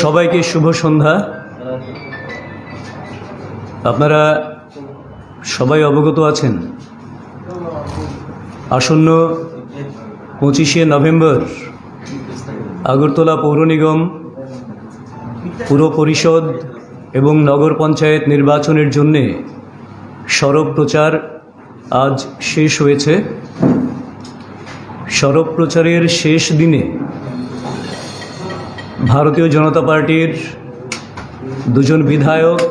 সবাইকে শুভ সন্ধ্যা। আপনারা সবাই অবগত আছেন আসন্ন 25শে নভেম্বর আগরতলা পৌর নিগম, পুর পরিষদ এবং নগর পঞ্চায়েত নির্বাচনের জন্যে সরব প্রচার আজ শেষ হয়েছে। সরব প্রচারের শেষ দিনে ভারতীয় জনতা পার্টির দুজন বিধায়ক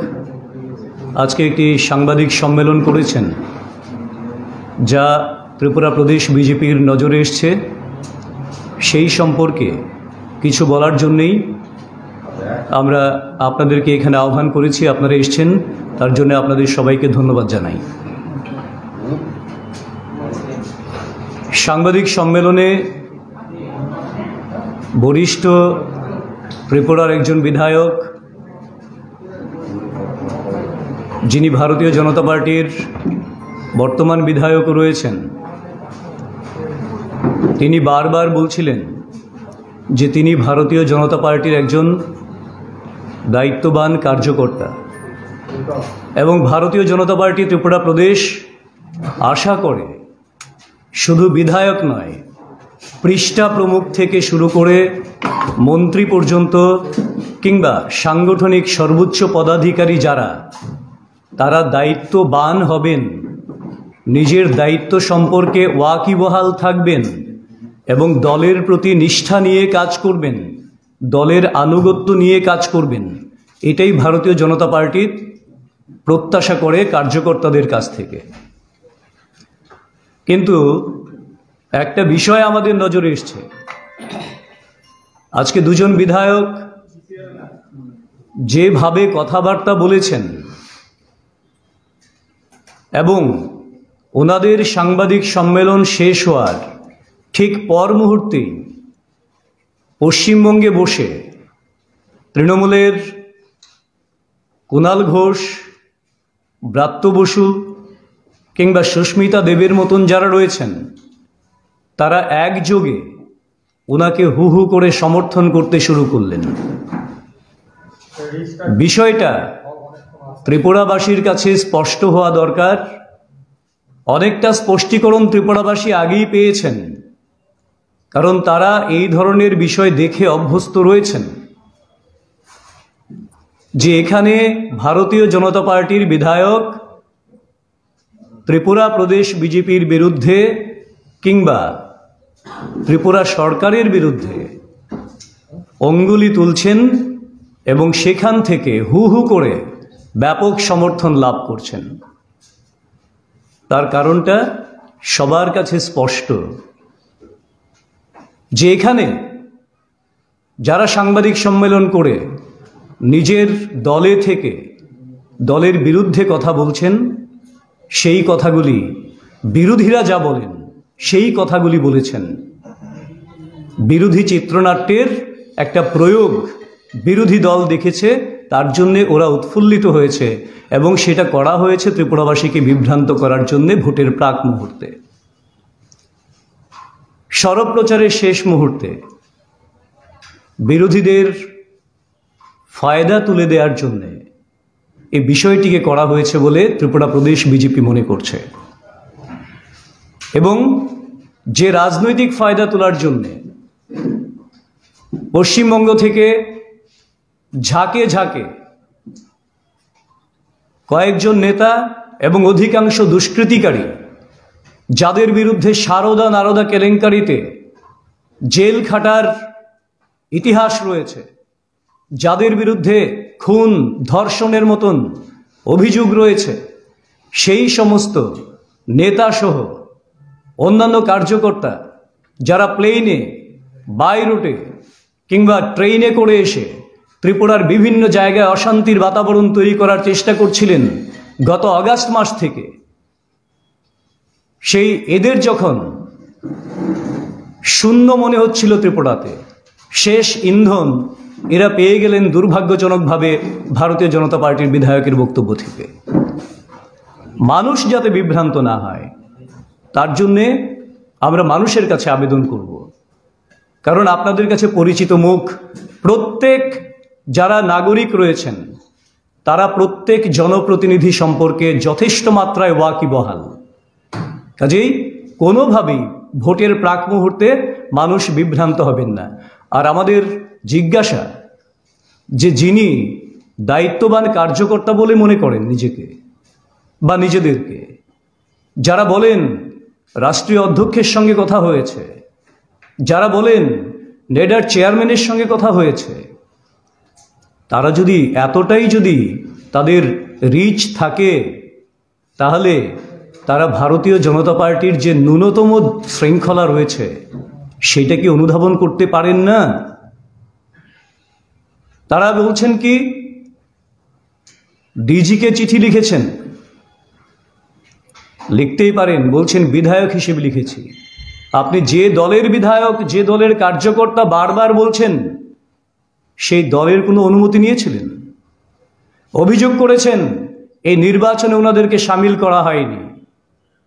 আজকে একটি সাংবাদিক সম্মেলন করেছেন, যা ত্রিপুরা প্রদেশ বিজেপির নজরে এসছে। সেই সম্পর্কে কিছু বলার জন্যেই আমরা আপনাদেরকে এখানে আহ্বান করেছি। আপনারা এসছেন, তার জন্য আপনাদের সবাইকে ধন্যবাদ জানাই। সাংবাদিক সম্মেলনে বরিষ্ঠ ত্রিপুরার একজন বিধায়ক, যিনি ভারতীয় জনতা পার্টির বর্তমান বিধায়ক রয়েছেন, তিনি বারবার বলছিলেন যে তিনি ভারতীয় জনতা পার্টির একজন দায়িত্ববান কার্যকর্তা এবং ভারতীয় জনতা পার্টি ত্রিপুরা প্রদেশ আশা করে শুধু বিধায়ক নয়, পৃষ্ঠা প্রমুখ থেকে শুরু করে মন্ত্রী পর্যন্ত কিংবা সাংগঠনিক সর্বোচ্চ পদাধিকারী যারা, তারা দায়িত্ববান হবেন, নিজের দায়িত্ব সম্পর্কে ওয়াকিবহাল থাকবেন এবং দলের প্রতি নিষ্ঠা নিয়ে কাজ করবেন, দলের আনুগত্য নিয়ে কাজ করবেন। এটাই ভারতীয় জনতা পার্টির প্রত্যাশা করে কার্যকর্তাদের কাছ থেকে। কিন্তু একটা বিষয় আমাদের নজরে এসছে, আজকে দুজন বিধায়ক যেভাবে কথাবার্তা বলেছেন এবং ওনাদের সাংবাদিক সম্মেলন শেষ হওয়ার ঠিক পর মুহূর্তেই পশ্চিমবঙ্গে বসে তৃণমূলের কুণাল ঘোষ, ব্রাত্য বসু কিংবা সুস্মিতা দেবের মতন যারা রয়েছেন, তারা একযোগে ওনাকে হু হু করে সমর্থন করতে শুরু করলেন। বিষয়টা ত্রিপুরাবাসীর কাছে স্পষ্ট হওয়া দরকার। অনেকটা স্পষ্টীকরণ ত্রিপুরাবাসী আগেই পেয়েছেন, কারণ তারা এই ধরনের বিষয় দেখে অভ্যস্ত রয়েছেন যে এখানে ভারতীয় জনতা পার্টির বিধায়ক ত্রিপুরা প্রদেশ বিজেপির বিরুদ্ধে কিংবা ত্রিপুরা সরকারের বিরুদ্ধে অঙ্গুলি তুলছেন এবং সেখান থেকে হু হু করে ব্যাপক সমর্থন লাভ করছেন। তার কারণটা সবার কাছে স্পষ্ট যে এখানে যারা সাংবাদিক সম্মেলন করে নিজের দলে থেকে দলের বিরুদ্ধে কথা বলছেন, সেই কথাগুলি বিরোধীরা যা বলেন সেই কথাগুলি বলেছেন। বিরোধী চিত্রনাট্যের একটা প্রয়োগ বিরোধী দল দেখেছে, তার জন্যে ওরা উৎফুল্লিত হয়েছে এবং সেটা করা হয়েছে ত্রিপুরাবাসীকে বিভ্রান্ত করার জন্যে ভোটের প্রাক মুহূর্তে। সরব প্রচারের শেষ মুহূর্তে বিরোধীদের ফায়দা তুলে দেওয়ার জন্যে এই বিষয়টিকে করা হয়েছে বলে ত্রিপুরা প্রদেশ বিজেপি মনে করছে এবং যে রাজনৈতিক ফায়দা তোলার জন্যে পশ্চিমবঙ্গ থেকে ঝাঁকে ঝাঁকে কয়েকজন নেতা এবং অধিকাংশ দুষ্কৃতিকারী, যাদের বিরুদ্ধে সারদা নারদা কেলেঙ্কারিতে জেল খাটার ইতিহাস রয়েছে, যাদের বিরুদ্ধে খুন ধর্ষণের মতন অভিযোগ রয়েছে, সেই সমস্ত নেতাসহ অন্যান্য কার্যকর্তা যারা প্লেনে, বাই রুটে কিংবা ট্রেনে করে এসে ত্রিপুরার বিভিন্ন জায়গায় অশান্তির বাতাবরণ তৈরি করার চেষ্টা করছিলেন গত আগস্ট মাস থেকে, সেই এদের যখন শূন্য মনে হচ্ছিল ত্রিপুরাতে, শেষ ইন্ধন এরা পেয়ে গেলেন দুর্ভাগ্যজনকভাবে ভারতীয় জনতা পার্টির বিধায়কের বক্তব্য থেকে। মানুষ যাতে বিভ্রান্ত না হয় তার জন্যে আমরা মানুষের কাছে আবেদন করব, কারণ আপনাদের কাছে পরিচিত মুখ, প্রত্যেক যারা নাগরিক রয়েছেন তারা প্রত্যেক জনপ্রতিনিধি সম্পর্কে যথেষ্ট মাত্রায় ওয়াকিবহাল। কাজেই কোনোভাবেই ভোটের প্রাক মুহূর্তে মানুষ বিভ্রান্ত হবেন না। আর আমাদের জিজ্ঞাসা যে যিনি দায়িত্ববান কার্যকর্তা বলে মনে করেন নিজেকে বা নিজেদেরকে, যারা বলেন রাষ্ট্রীয় অধ্যক্ষের সঙ্গে কথা হয়েছে, যারা বলেন নেডার চেয়ারম্যানের সঙ্গে কথা হয়েছে, তারা যদি এতটাই যদি তাদের রিচ থাকে, তাহলে তারা ভারতীয় জনতা পার্টির যে ন্যূনতম শৃঙ্খলা রয়েছে সেটা কি অনুধাবন করতে পারেন না? তারা বলছেন কি ডিজিকে চিঠি লিখেছেন, লিখতেই পারেন, বলছেন বিধায়ক হিসেবে লিখেছি। আপনি যে দলের বিধায়ক, যে দলের কার্যকর্তা বারবার বলছেন, সেই দলের কোনো অনুমতি নিয়েছিলেন? অভিযোগ করেছেন এই নির্বাচনে ওনাদেরকে সামিল করা হয়নি।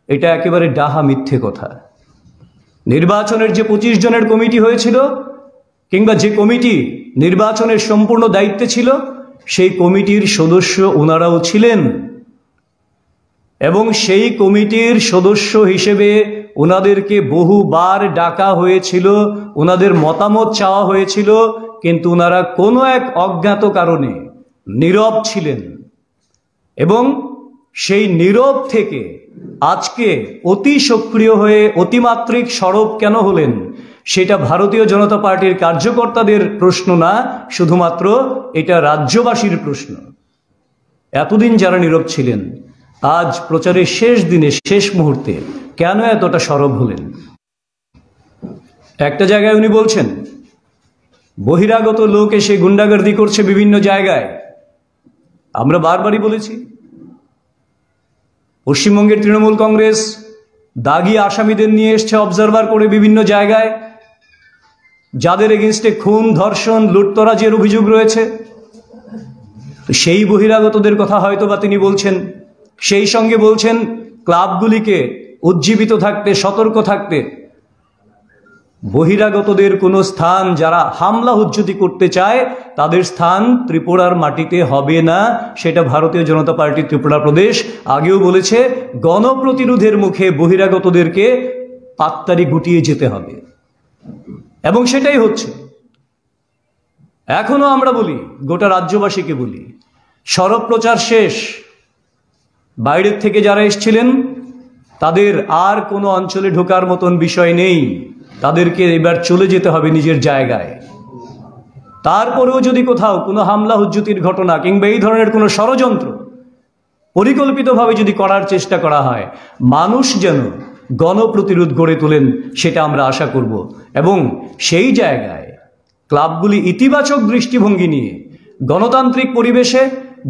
এটা একেবারে ডাহা মিথ্যে কথা। নির্বাচনের যে 25 জনের কমিটি হয়েছিল, কিংবা যে কমিটি নির্বাচনের সম্পূর্ণ দায়িত্বে ছিল, সেই কমিটির সদস্য ওনারাও ছিলেন এবং সেই কমিটির সদস্য হিসেবে ওনাদেরকে বহুবার ডাকা হয়েছিল, ওনাদের মতামত চাওয়া হয়েছিল, কিন্তু ওনারা কোনো এক অজ্ঞাত কারণে নীরব ছিলেন। এবং সেই নীরব থেকে আজকে অতি সক্রিয় হয়ে অতিমাত্রিক সরব কেন হলেন, সেটা ভারতীয় জনতা পার্টির কার্যকর্তাদের প্রশ্ন না, শুধুমাত্র এটা রাজ্যবাসীর প্রশ্ন। এতদিন যারা নীরব ছিলেন, আজ প্রচারের শেষ দিনে, শেষ মুহূর্তে কেন এতটা সরব হলেন? একটা জায়গায় উনি বলছেন বহিরাগত লোক এসে গুন্ডাগর্দি করছে বিভিন্ন জায়গায়। আমরা বারবারই বলেছি, পশ্চিমবঙ্গের তৃণমূল কংগ্রেস দাগি আসামিদের নিয়ে এসছে অবজারভার করে বিভিন্ন জায়গায়, যাদের এগেনস্টে খুন, ধর্ষণ, লুটতরাজের অভিযোগ রয়েছে। সেই বহিরাগতদের কথা হয়তো বা তিনি বলছেন। সেই সঙ্গে বলছেন ক্লাবগুলিকে উজ্জীবিত থাকতে, সতর্ক থাকতে। বহিরাগতদের কোনো স্থান, যারা হামলা হুজ্জতি করতে চায়, তাদের স্থান ত্রিপুরার মাটিতে হবে না। সেটা ভারতীয় জনতা পার্টি ত্রিপুরা প্রদেশ আগেও বলেছে। গণপ্রতিরোধের মুখে বহিরাগতদেরকে পাত্তারি গুটিয়ে যেতে হবে এবং সেটাই হচ্ছে। এখনো আমরা বলি, গোটা রাজ্যবাসীকে বলি, সরব প্রচার শেষ। বাইরের থেকে যারা এসেছিলেন তাদের আর কোনো অঞ্চলে ঢোকার মতন বিষয় নেই। তাদেরকে এবার চলে যেতে হবে নিজের জায়গায়। তারপরেও যদি কোথাও কোনো হামলা হুজ্জতির ঘটনা কিংবা এই ধরনের কোনো ষড়যন্ত্র পরিকল্পিতভাবে যদি করার চেষ্টা করা হয়, মানুষ যেন গণপ্রতিরোধ গড়ে তোলেন, সেটা আমরা আশা করব। এবং সেই জায়গায় ক্লাবগুলি ইতিবাচক দৃষ্টিভঙ্গি নিয়ে গণতান্ত্রিক পরিবেশে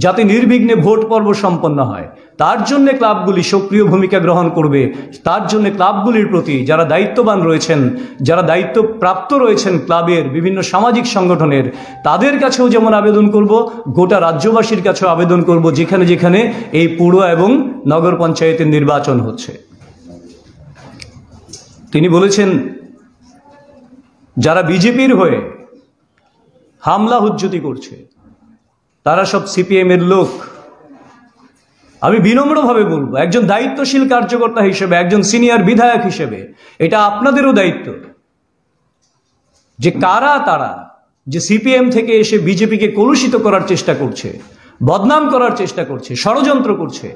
যাতে নির্বিঘ্নে ভোট পর্ব সম্পন্ন হয়, তার জন্য ক্লাবগুলি সক্রিয় ভূমিকা গ্রহণ করবে। তার জন্য ক্লাবগুলির প্রতি যারা দায়িত্ববান রয়েছেন, যারা দায়িত্বপ্রাপ্ত রয়েছেন ক্লাবের, বিভিন্ন সামাজিক সংগঠনের, তাদের কাছেও যেমন আবেদন করব, গোটা রাজ্যবাসীর কাছেও আবেদন করব, যেখানে যেখানে এই পুর এবং নগর পঞ্চায়েতের নির্বাচন হচ্ছে। তিনি বলেছেন যারা বিজেপির হয়ে হামলা হুজ্জতি করছে তারা সব সিপিএম এর লোক। আমি বিনম্রভাবে বলবো, একজন দায়িত্বশীল কার্যকর্তা হিসেবে, একজন সিনিয়র বিধায়ক হিসেবে, এটা আপনাদেরও দায়িত্ব যে কারা তারা যে সিপিএম থেকে এসে বিজেপিকে কলুষিত করার চেষ্টা করছে, বদনাম করার চেষ্টা করছে, ষড়যন্ত্র করছে,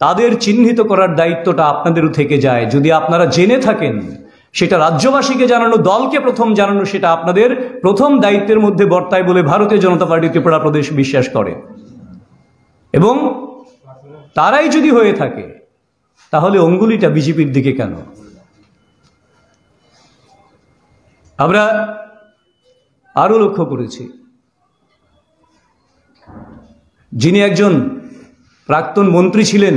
তাদের চিহ্নিত করার দায়িত্বটা আপনাদেরও থেকে যায়। যদি আপনারা জেনে থাকেন, সেটা রাজ্যবাসীকে জানানো, দলকে প্রথম জানানো, সেটা আপনাদের প্রথম দায়িত্বের মধ্যে বর্তায় বলে ভারতীয় জনতা পার্টি ত্রিপুরা প্রদেশ বিশ্বাস করে। এবং তারাই যদি হয়ে থাকে, তাহলে অঙ্গুলিটা বিজেপির দিকে কেন? আমরা আরো লক্ষ্য করেছি, যিনি একজন প্রাক্তন মন্ত্রী ছিলেন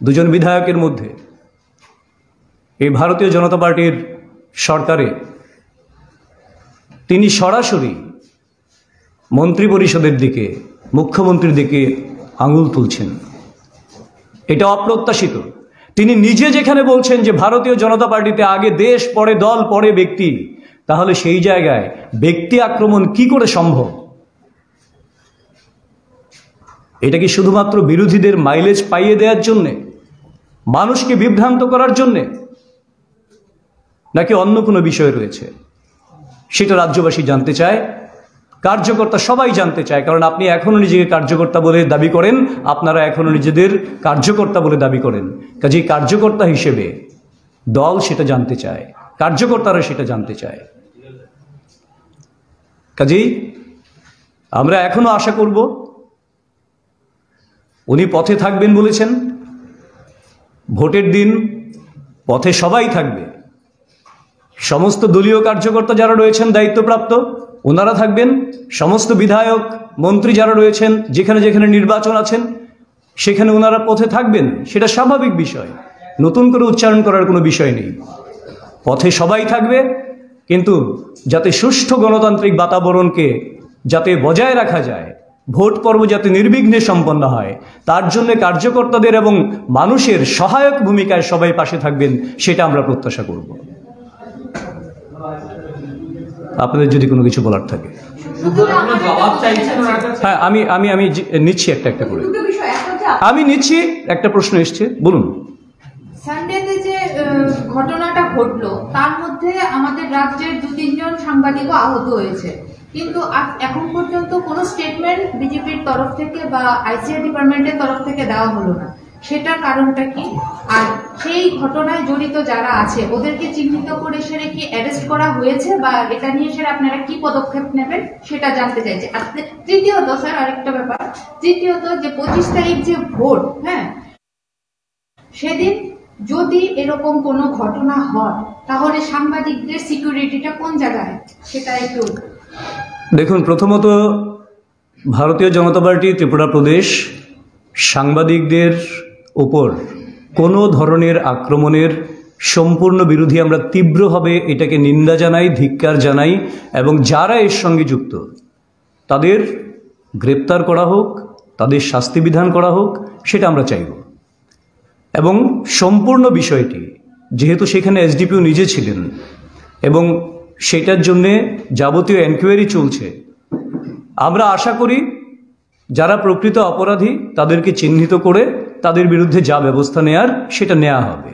দুজন বিধায়কের মধ্যে, এই ভারতীয় জনতা পার্টির সরকারে তিনি সরাসরি মন্ত্রী পরিষদের দিকে, মুখ্যমন্ত্রীর দিকে আঙুল তুলছেন। এটা অপ্রত্যাশিত। তিনি নিজে যেখানে বলছেন যে ভারতীয় জনতা পার্টিতে আগে দেশ, পরে দল, পরে ব্যক্তি, তাহলে সেই জায়গায় ব্যক্তি আক্রমণ কি করে সম্ভব? এটা কি শুধুমাত্র বিরোধীদের মাইলেজ পাইয়ে দেওয়ার জন্যে, মানুষকে বিভ্রান্ত করার জন্যে, নাকি অন্য কোনো বিষয় রয়েছে? সেটা রাজ্যবাসী জানতে চায়, কার্যকর্তা সবাই জানতে চায়। কারণ আপনি এখনও নিজেকে কার্যকর্তা বলে দাবি করেন, আপনারা এখনও নিজেদের কার্যকর্তা বলে দাবি করেন। কাজেই কার্যকর্তা হিসেবে দল সেটা জানতে চায়, কার্যকর্তারা সেটা জানতে চায়। কাজেই আমরা এখনো আশা করব, উনি পথে থাকবেন বলেছেন, ভোটের দিন পথে সবাই থাকবে। সমস্ত দলীয় কার্যকর্তা যারা রয়েছেন দায়িত্বপ্রাপ্ত ওনারা থাকবেন, সমস্ত বিধায়ক মন্ত্রী যারা রয়েছেন যেখানে যেখানে নির্বাচন আছেন সেখানে ওনারা পথে থাকবেন। সেটা স্বাভাবিক বিষয়, নতুন করে উচ্চারণ করার কোনো বিষয় নেই। পথে সবাই থাকবে, কিন্তু যাতে সুষ্ঠু গণতান্ত্রিক বাতাবরণকে যাতে বজায় রাখা যায়, ভোট পর্ব যাতে নির্বিঘ্নে সম্পন্ন হয়, তার জন্য কার্যকর্তাদের এবং মানুষের সহায়ক ভূমিকায় সবাই পাশে থাকবেন, সেটা আমরা প্রত্যাশা করব। আপনাদের যদি কোনো কিছু বলার থাকে। হ্যাঁ, আমি আমি আমি নিচ্ছি একটা একটা করে, আমি নিচ্ছি। একটা প্রশ্ন এসছে, বলুন। সানডেতে যে ঘটনাটা ঘটলো তার মধ্যে আমাদের রাজ্যের 2-3 জন সাংবাদিকও আহত হয়েছে, কিন্তু এখন পর্যন্ত কোনো স্টেটমেন্ট বিজেপির তরফ থেকে বা আইসিআই ডিপার্টমেন্টের তরফ থেকে দেওয়া হলো না। সেটার কারণটা কি? আর সেই ঘটনায় জড়িত যারা আছে ওদেরকে চিহ্নিত করে সেটা কি অ্যারেস্ট করা হয়েছে, বা এটা নিয়ে সেটা আপনারা কি পদক্ষেপ নেবেন সেটা জানতে চাইছি। আর তৃতীয়ত স্যার আরেকটা ব্যাপার, তৃতীয়ত যে 25 তারিখ যে ভোট, হ্যাঁ, সেদিন যদি এরকম কোনো ঘটনা হয় তাহলে সাংবাদিকদের সিকিউরিটিটা কোন জায়গায়, সেটা একটু দেখুন। প্রথমত, ভারতীয় জনতা পার্টি ত্রিপুরা প্রদেশ সাংবাদিকদের ওপর কোনো ধরনের আক্রমণের সম্পূর্ণ বিরোধী। আমরা তীব্রভাবে এটাকে নিন্দা জানাই, ধিক্কার জানাই, এবং যারা এর সঙ্গে যুক্ত তাদের গ্রেপ্তার করা হোক, তাদের শাস্তি বিধান করা হোক, সেটা আমরা চাইব। এবং সম্পূর্ণ বিষয়টি যেহেতু সেখানে এসডিপিও নিজে ছিলেন এবং সেটার জন্যে যাবতীয় এনকোয়ারি চলছে, আমরা আশা করি যারা প্রকৃত অপরাধী তাদেরকে চিহ্নিত করে তাদের বিরুদ্ধে যা ব্যবস্থা নেয়ার সেটা নেওয়া হবে।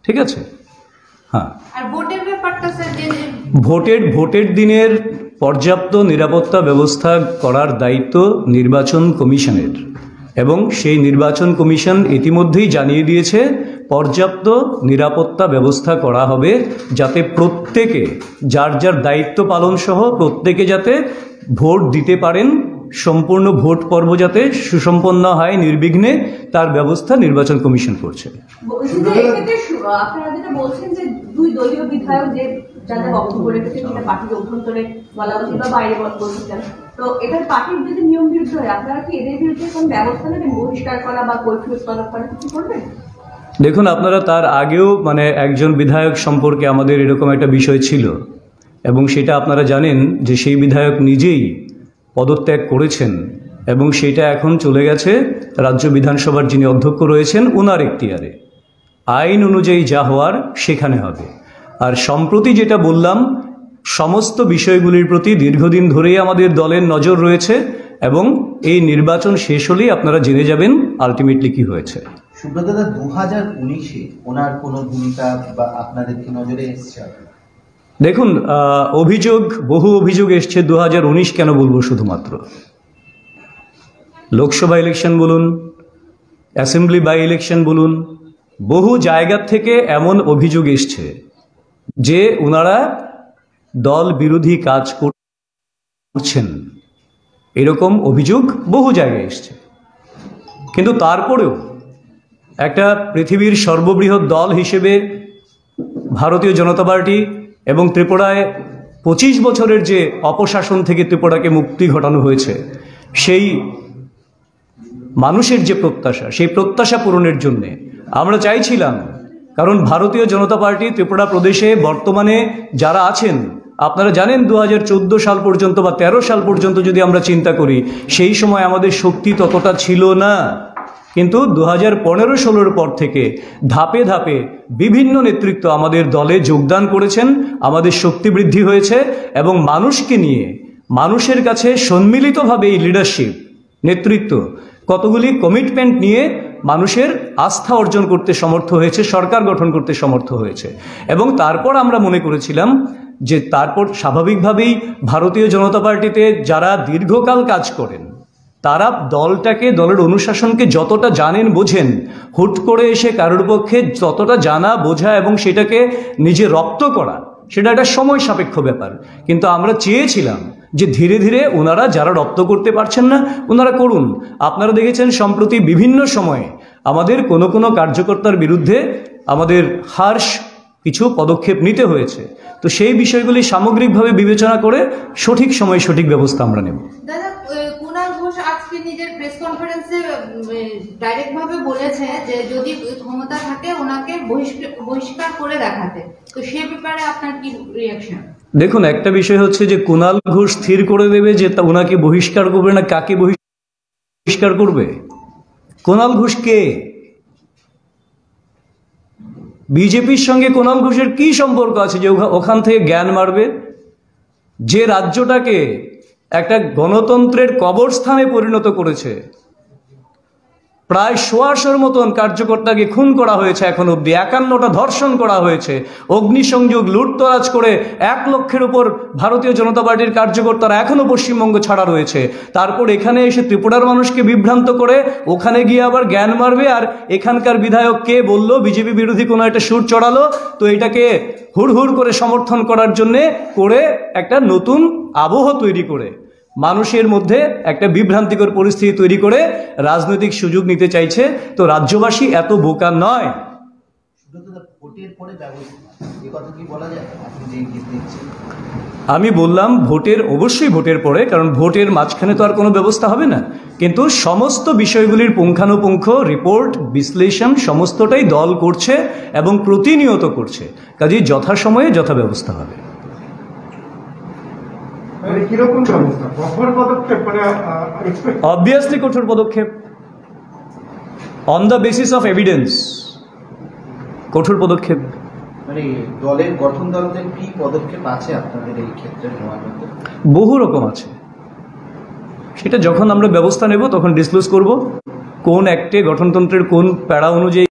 ঠিক আছে? হ্যাঁ, আর ভোটের ব্যাপারটা স্যার, ভোটের দিনের পর্যাপ্ত নিরাপত্তা ব্যবস্থা করার দায়িত্ব নির্বাচন কমিশনের, এবং সেই নির্বাচন কমিশন ইতিমধ্যেই জানিয়ে দিয়েছে পর্যাপ্ত নিরাপত্তা ব্যবস্থা করা হবে, যাতে প্রত্যেকে যার যার দায়িত্ব পালন সহ প্রত্যেকে যাতে ভোট দিতে পারেন, সম্পূর্ণ ভোট পর্ব যাতে সুসম্পন্ন হয় নির্বিঘ্নে, তার ব্যবস্থা নির্বাচন কমিশন করছে। আপনারা যেটা বলছেন যে 2 দলীয় বিধায়ক যে যাদের বক্তব্য রেখেছে সেটা পার্টির অভ্যন্তরে বলা উচিত বা বাইরে বলছেন, তো এটার পার্টির যদি নিয়ম বিরুদ্ধ হয় আপনারা কি এদের বিরুদ্ধে কোন ব্যবস্থা নেবেন? বহিষ্কার করা বা কৈফিয়ত তলব করা কিছু করবেন? দেখুন, আপনারা তার আগেও একজন বিধায়ক সম্পর্কে আমাদের এরকম একটা বিষয় ছিল, এবং সেটা আপনারা জানেন যে সেই বিধায়ক নিজেই পদত্যাগ করেছেন, এবং সেটা এখন চলে গেছে রাজ্য বিধানসভার যিনি অধ্যক্ষ রয়েছেন ওনার এখতিয়ারে। আইন অনুযায়ী যা হওয়ার সেখানে হবে। আর সম্প্রতি যেটা বললাম, সমস্ত বিষয়গুলির প্রতি দীর্ঘদিন ধরেই আমাদের দলের নজর রয়েছে, এবং এই নির্বাচন শেষ হলেই আপনারা জেনে যাবেন আলটিমেটলি কি হয়েছে। সুব্রত দা, 2019-এ ওনার কোনো ভূমিকা বা আপনাদের কি নজরে এসছে? দেখুন, বহু অভিযোগ এসছে। 2019 কেন বলবো? শুধুমাত্র লোকসভা ইলেকশন বলুন, অ্যাসেম্বলি বাই ইলেকশন বলুন, বহু জায়গা থেকে এমন অভিযোগ এসছে যে ওনারা দল বিরোধী কাজ করছেন, এরকম অভিযোগ বহু জায়গায় এসছে। কিন্তু তারপরেও একটা পৃথিবীর সর্ববৃহৎ দল হিসেবে ভারতীয় জনতা পার্টি এবং ত্রিপুরায় 25 বছরের যে অপশাসন থেকে ত্রিপুরাকে মুক্তি ঘটানো হয়েছে, সেই মানুষের যে প্রত্যাশা, সেই প্রত্যাশা পূরণের জন্যে আমরা চাইছিলাম, কারণ ভারতীয় জনতা পার্টি ত্রিপুরা প্রদেশে বর্তমানে যারা আছেন, আপনারা জানেন 2014 সাল পর্যন্ত বা 13 সাল পর্যন্ত যদি আমরা চিন্তা করি, সেই সময় আমাদের শক্তি ততটা ছিল না। কিন্তু 2015-16 পর থেকে ধাপে ধাপে বিভিন্ন নেতৃত্ব আমাদের দলে যোগদান করেছেন, আমাদের শক্তি বৃদ্ধি হয়েছে, এবং মানুষকে নিয়ে মানুষের কাছে সম্মিলিতভাবে এই লিডারশিপ নেতৃত্ব কতগুলি কমিটমেন্ট নিয়ে মানুষের আস্থা অর্জন করতে সমর্থ হয়েছে, সরকার গঠন করতে সমর্থ হয়েছে। এবং তারপর আমরা মনে করেছিলাম যে তারপর স্বাভাবিকভাবেই ভারতীয় জনতা পার্টিতে যারা দীর্ঘকাল কাজ করেন তারা দলটাকে, দলের অনুশাসনকে যতটা জানেন বোঝেন, হুট করে এসে কারোর পক্ষে যতটা জানা বোঝা এবং সেটাকে নিজে রপ্ত করা, সেটা একটা সময় সাপেক্ষ ব্যাপার। কিন্তু আমরা চেয়েছিলাম যে ধীরে ধীরে ওনারা যারা রপ্ত করতে পারছেন না ওনারা করুন। আপনারা দেখেছেন সম্প্রতি বিভিন্ন সময়ে আমাদের কোনো কোনো কার্যকর্তার বিরুদ্ধে আমাদের হার্শ কিছু পদক্ষেপ নিতে হয়েছে। তো সেই বিষয়গুলি সামগ্রিকভাবে বিবেচনা করে সঠিক সময়ে সঠিক ব্যবস্থা আমরা নেব। দাদা, কুণাল ঘোষ আজকে নিজের প্রেস কনফারেন্সে ডাইরেক্ট ভাবে বলেছে যে যদি ক্ষমতা থাকে ওনাকে বহিষ্কার করে দেখাতে, তো সে ব্যাপারে আপনার কি রিঅ্যাকশন? দেখুন, একটা বিষয় হচ্ছে যে কুণাল ঘোষ স্থির করে দেবে যে ওনাকে বহিষ্কার করবে না কাকে বহিষ্কার করবে। কুণাল ঘোষ কে? বিজেপির সঙ্গে কুণাল ঘোষের কি সম্পর্ক আছে যে ওখান থেকে জ্ঞান মারবে? যে রাজ্যটাকে একটা গণতন্ত্রের কবরস্থানে পরিণত করেছে, প্রায় 100 মতন কার্যকর্তাকে খুন করা হয়েছে এখন অব্দি, 51টা ধর্ষণ করা হয়েছে, অগ্নিসংযোগ লুটতরাজ করে 1 লক্ষের উপর ভারতীয় জনতা পার্টির কার্যকর্তারা এখনো পশ্চিমবঙ্গ ছাড়া রয়েছে। তারপর এখানে এসে ত্রিপুরার মানুষকে বিভ্রান্ত করে ওখানে গিয়ে আবার জ্ঞান মারবে। আর এখানকার বিধায়ক কে বলল বিজেপি বিরোধী কোনো একটা সুর চড়ালো, তো এটাকে হুড়হুড় করে সমর্থন করার জন্যে করে একটা নতুন আবহ তৈরি করে মানুষের মধ্যে একটা বিভ্রান্তিকর পরিস্থিতি তৈরি করে রাজনৈতিক সুযোগ নিতে চাইছে। তো রাজ্যবাসী এত বোকা নয়। ভোটের পরে ব্যবস্থা, এই কথা কি বলা যায়? আপনি যে ইঙ্গিত দিচ্ছেন, আমি বললাম অবশ্যই ভোটের পরে, কারণ ভোটের মাঝখানে তো আর কোনো ব্যবস্থা হবে না। কিন্তু সমস্ত বিষয়গুলির পুঙ্খানুপুঙ্খ রিপোর্ট বিশ্লেষণ সমস্তটাই দল করছে এবং প্রতিনিয়ত করছে, কাজেই যথাসময়ে যথা ব্যবস্থা হবে। কিরকম ব্যবস্থা? কঠোর পদক্ষেপ, অবভিয়াসলি কঠোর পদক্ষেপ, on the basis of evidence, কঠোর পদক্ষেপ। মানে দলের গঠনতন্ত্রের কি পদক্ষেপ আছে আপনাদের এই ক্ষেত্রে নেওয়ার মধ্যে? বহু রকম আছে, সেটা যখন আমরা ব্যবস্থা নেব তখন ডিসক্লোজ করব। কোন অ্যাক্টে গঠনতন্ত্রের কোন প্যারা অনুযায়ী